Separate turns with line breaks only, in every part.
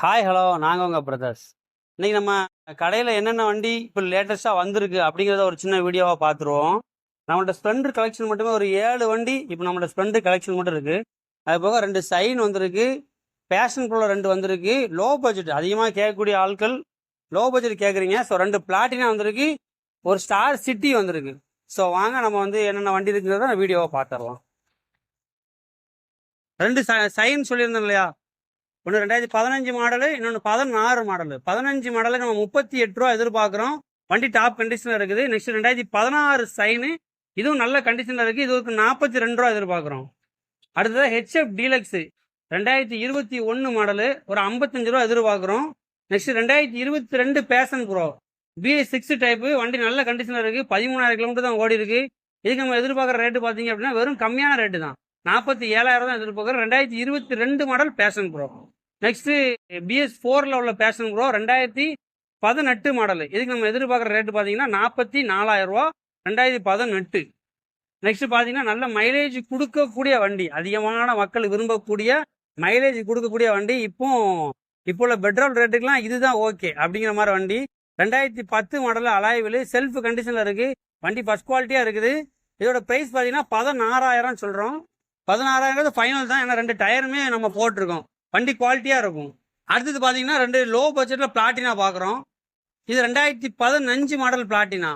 Hi hello நாங்கள் உங்கள் brothers. இன்னைக்கு நம்ம கடையில் என்னென்ன வண்டி இப்போ லேட்டஸ்ட்டாக வந்திருக்கு அப்படிங்கிறத ஒரு சின்ன வீடியோவாக பார்த்துருவோம். நம்மள்ட்ட ஸ்ப்ளெண்டர் கலெக்ஷன் மட்டுமே ஒரு 7 வண்டி இப்போ நம்மள்ட்ட ஸ்ப்ளெண்டர் கலெக்ஷன் மட்டும் இருக்குது. அது போக 2 சைன் வந்திருக்கு, பேஷன் ப்ரோவில் 2 வந்திருக்கு. லோ பட்ஜெட் அதிகமாக கேட்கக்கூடிய ஆட்கள் லோ பட்ஜெட் கேட்குறீங்க. ஸோ 2 பிளாட்டினா வந்திருக்கு, ஒரு ஸ்டார் சிட்டி வந்திருக்கு. ஸோ வாங்க நம்ம வந்து என்னென்ன வண்டி இருக்குங்கிறத வீடியோவை பார்த்துடலாம். 2 சைன் சொல்லியிருந்தோம் இல்லையா, ஒன்று 2015 மாடலு, இன்னொன்று 16 மாடலு. 15 மாடலு நம்ம 38 ரூபா எதிர்பார்க்குறோம். வண்டி டாப் கண்டிஷனில் இருக்குது. நெக்ஸ்ட் 2016 சைனு, இதுவும் நல்ல கண்டிஷனில் இருக்குது. இதுக்கு 42 ரூபா எதிர்பார்க்குறோம். அடுத்தது ஹெச்எஃப் டீலக்ஸு 2021 மாடலு, ஒரு 55 ரூபா எதிர்பார்க்குறோம். Next 2022 fashion bro BS6 type, வண்டி நல்ல கண்டிஷனில் இருக்குது. 13,000 கிலோமீட்டர் தான் ஓடி இருக்குது. இதுக்கு நம்ம எதிர்பார்க்குற ரேட்டு பார்த்தீங்க அப்படின்னா வெறும் கம்மியான ரேட்டு தான், 47,000 தான் எதிர்பார்க்குறோம். 2022 மாடல் பேஷன் ப்ரோ. நெக்ஸ்ட்டு BS4ல் உள்ள பேஷன் ப்ரோ 2018 மாடலு. இதுக்கு நம்ம எதிர்பார்க்குற ரேட்டு பார்த்தீங்கன்னா 44,000 ரூபா, 2018. நெக்ஸ்ட் பார்த்தீங்கன்னா நல்ல மைலேஜ் கொடுக்கக்கூடிய வண்டி, அதிகமான மக்கள் விரும்பக்கூடிய மைலேஜ் கொடுக்கக்கூடிய வண்டி. இப்போ உள்ள பெட்ரோல் ரேட்டுக்கெலாம் இதுதான் ஓகே அப்படிங்கிற மாதிரி வண்டி. 2010 மாடலில் அலாய்வில் செல்ஃப் கண்டிஷனில் இருக்குது. வண்டி ஃபஸ்ட் குவாலிட்டியாக இருக்குது. இதோட ப்ரைஸ் பார்த்தீங்கன்னா 16,000 சொல்கிறோம். 16,000 ஃபைனல் தான், ஏன்னா 2 டயருமே நம்ம போட்டிருக்கோம். வண்டி குவாலிட்டியாக இருக்கும். அடுத்தது பார்த்தீங்கன்னா 2 லோ பட்ஜெட்டில் பிளாட்டினா பார்க்குறோம். இது 2015 மாடல் பிளாட்டினா.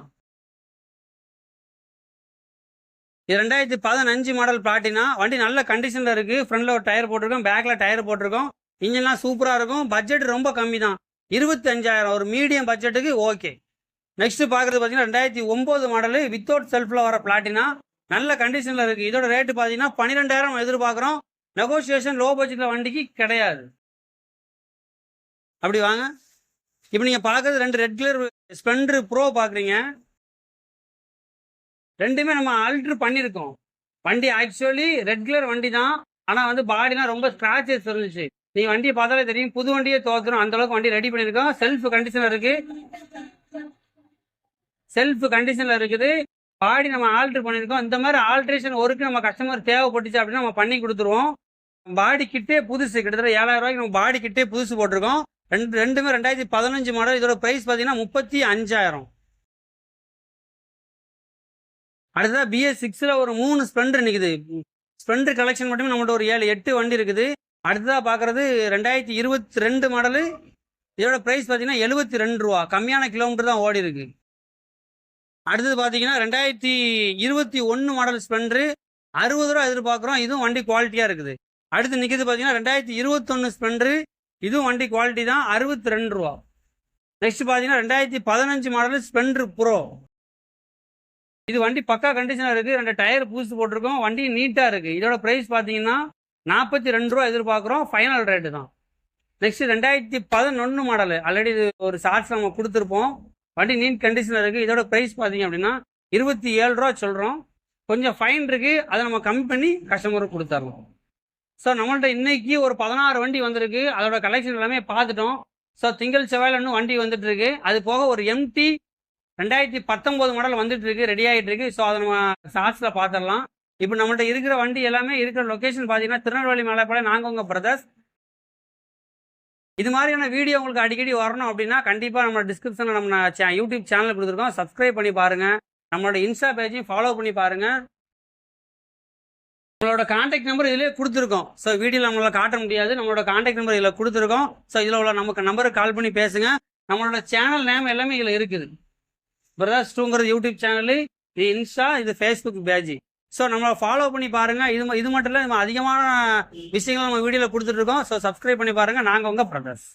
இது 2015 மாடல் பிளாட்டினா. வண்டி நல்ல கண்டிஷனில் இருக்குது. ஃப்ரண்டில் ஒரு டயர் போட்டிருக்கோம், பேக்கில் டயர் போட்டிருக்கோம். இன்ஜின்லாம் சூப்பராக இருக்கும். பட்ஜெட் ரொம்ப கம்மி தான், 25,000, ஒரு மீடியம் பட்ஜெட்டுக்கு ஓகே. நெக்ஸ்ட் பார்க்குறது பார்த்தீங்கன்னா 2009 மாடலு வித்தவுட் செல்ஃபில் வர பிளாட்டினா, நல்ல கண்டிஷனில் இருக்குது. இதோட ரேட்டு பார்த்தீங்கன்னா 12,000 எதிர்பார்க்குறோம். நெகோசியேஷன் லோ பட்ஜெட்டில் வண்டிக்கு கிடையாது. அப்படி வாங்க. இப்போ நீங்கள் பார்க்குறது 2 ரெட் கலர் ஸ்ப்ளெண்டர் ப்ரோ பார்க்குறீங்க. ரெண்டுமே நம்ம ஆல்ட்ரு பண்ணியிருக்கோம். வண்டி ஆக்சுவலி ரெட் கலர் வண்டி தான், ஆனால் வந்து பாடிலாம் ரொம்ப ஸ்க்ராச்சஸ் இருந்துச்சு. நீங்கள் வண்டியை பார்த்தாலே தெரியும், புது வண்டியே தோற்றுரும் அந்தளவுக்கு வண்டி ரெடி பண்ணியிருக்கோம். செல்ஃப் கண்டிஷனில் இருக்குது. பாடி நம்ம ஆல்ட்ரு பண்ணியிருக்கோம். இந்த மாதிரி ஆல்ட்ரேஷன் ஒர்க்கு நம்ம கஸ்டமர் தேவைப்பட்டுச்சு அப்படின்னா நம்ம பண்ணி கொடுத்துருவோம். பாடி கிட்டே புதுசு, கிட்டத்தட்ட 7,000 ரூபாய்க்கு நம்ம பாடி கிட்டே புதுசு போட்டிருக்கோம். ரெண்டுமே 2015 மாடல். இதோட ப்ரைஸ் பார்த்தீங்கன்னா 35,000. அடுத்ததான் BS6ல் ஒரு 3 ஸ்ப்ளெண்டர் நிற்குது. ஸ்ப்ளெண்டர் கலெக்ஷன் மட்டுமே நம்மள்ட்ட ஒரு 7-8 வண்டி இருக்குது. அடுத்ததாக பார்க்குறது 2022 மாடலு. இதோட ப்ரைஸ் பார்த்தீங்கன்னா 72 ரூபா, கம்மியான கிலோமீட்டர் தான் ஓடி இருக்கு. அடுத்தது பார்த்தீங்கன்னா 2021 மாடல் ஸ்ப்ளெண்டரு 60 ரூபா எதிர்பார்க்குறோம். இதுவும் வண்டி குவாலிட்டியாக இருக்குது. அடுத்து நிற்கிறது பார்த்தீங்கன்னா 2021 ஸ்ப்ளெண்டரு, இதுவும் வண்டி குவாலிட்டி தான், 62 ரூபா. நெக்ஸ்ட் பார்த்தீங்கன்னா 2015 மாடல் ஸ்ப்ளெண்டர் ப்ரோ. இது வண்டி பக்கா கண்டிஷனாக இருக்குது. 2 டயர் புதுசு போட்டிருக்கோம். வண்டி நீட்டாக இருக்குது. இதோட ப்ரைஸ் பார்த்தீங்கன்னா 42 ரூபா எதிர்பார்க்குறோம். ஃபைனல் ரேட்டு தான். நெக்ஸ்ட் 2011 மாடலு, ஆல்ரெடி இது ஒரு ஷார்ட்ஸ் நம்ம கொடுத்துருப்போம். வண்டி நீட் கண்டிஷனில் இருக்குது. இதோட ப்ரைஸ் பார்த்தீங்க அப்படின்னா 27 ரூபா சொல்கிறோம். கொஞ்சம் ஃபைன் இருக்குது, அதை நம்ம கம்மி பண்ணி கஸ்டமருக்கு கொடுத்துர்றோம். ஸோ நம்மள்ட்ட இன்னைக்கு ஒரு 16 வண்டி வந்திருக்கு. அதோட கலெக்ஷன் எல்லாமே பார்த்துட்டோம். ஸோ திங்கள் செவ்வாயில் இன்னும் வண்டி வந்துட்டு இருக்கு. அது போக ஒரு MT 2019 மாடல் வந்துட்டு இருக்கு, ரெடி ஆகிட்டு இருக்கு. ஸோ அதை நம்ம ஷார்ட்ஸில் பார்த்துடலாம். இப்போ நம்மள்ட்ட இருக்கிற வண்டி எல்லாமே இருக்கிற லொக்கேஷன் பார்த்தீங்கன்னா திருநெல்வேலி மேலப்பாளையம், நாங்கள் உங்கள் பிரதர்ஸ். இது மாதிரியான வீடியோ உங்களுக்கு அடிக்கடி வரணும் அப்படின்னா கண்டிப்பாக நம்ம டிஸ்கிரிப்ஷனில் நம்ம யூடியூப் சேனல் கொடுத்துருக்கோம். சப்ஸ்கிரைப் பண்ணி பாருங்கள். நம்மளோட இன்ஸ்டா பேஜையும் ஃபாலோ பண்ணி பாருங்கள். நம்மளோட கான்டாக்ட் நம்பர் இதிலே கொடுத்துருக்கோம். ஸோ வீடியோவில் நம்மளால் காட்ட முடியாது, நம்மளோட கான்டாக்ட் நம்பர் இதில் கொடுத்துருக்கோம். ஸோ இதில் உள்ள நமக்கு நம்பருக்கு கால் பண்ணி பேசுங்க. நம்மளோட சேனல் நேம் எல்லாமே இதில் இருக்குது. பிரதர்ஸ் 2ங்கிறது யூடியூப் சேனலு, இது இன்ஸ்டா, இது ஃபேஸ்புக் பேஜ். ஸோ நம்மளை ஃபாலோ பண்ணி பாருங்கள். இது மட்டும் இல்லை, நம்ம அதிகமான விஷயங்கள் நம்ம வீடியோவில் கொடுத்துட்ருக்கோம். ஸோ சப்ஸ்கிரைப் பண்ணி பாருங்கள். நாங்கள் உங்கள் பிரதர்ஸ்.